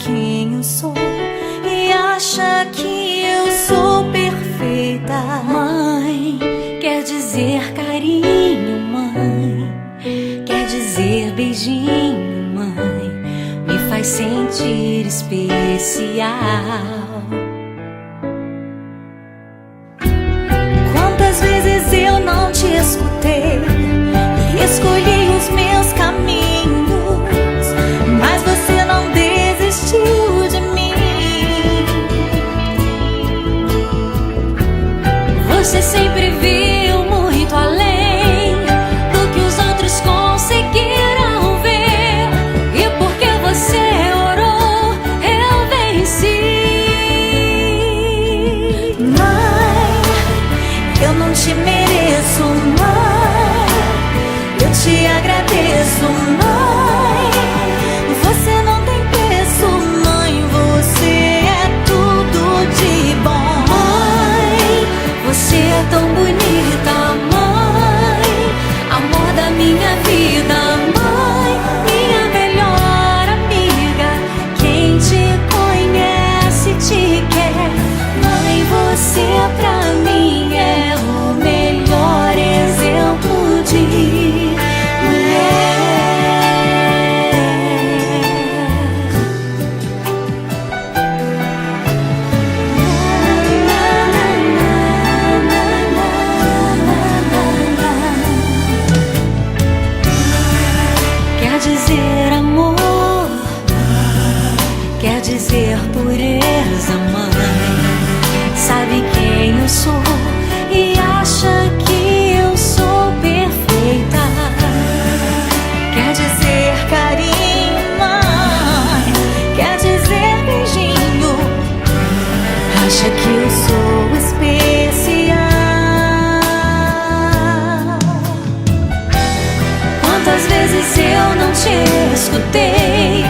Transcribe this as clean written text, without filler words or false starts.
quem eu sou e acha que eu sou perfeita. Mãe, quer dizer carinho, mãe, quer dizer beijinho, mãe, me faz sentir especial. Quantas vezes eu não te escutei e escolhi os meus caminhos, mas você não desistiu de mim. Você sempre viu muito além do que os outros conseguiram ver, e porque você orou, eu venci. Mãe, eu não te mereço, mãe, eu te agradeço, mãe. Você não tem preço, mãe, você é tudo de bom. Mãe, você é tão bonita, mãe, amor da minha vida, mãe, minha melhor amiga. Quem te conhece te quer, mãe, você pra mim é o melhor exemplo de mulher. Quer dizer amor, quer dizer pureza, mãe, sabe quem eu sou e acha que eu sou perfeita. Quer dizer carinho, mãe, quer dizer beijinho, acha que eu sou especial. Quantas vezes eu não te escutei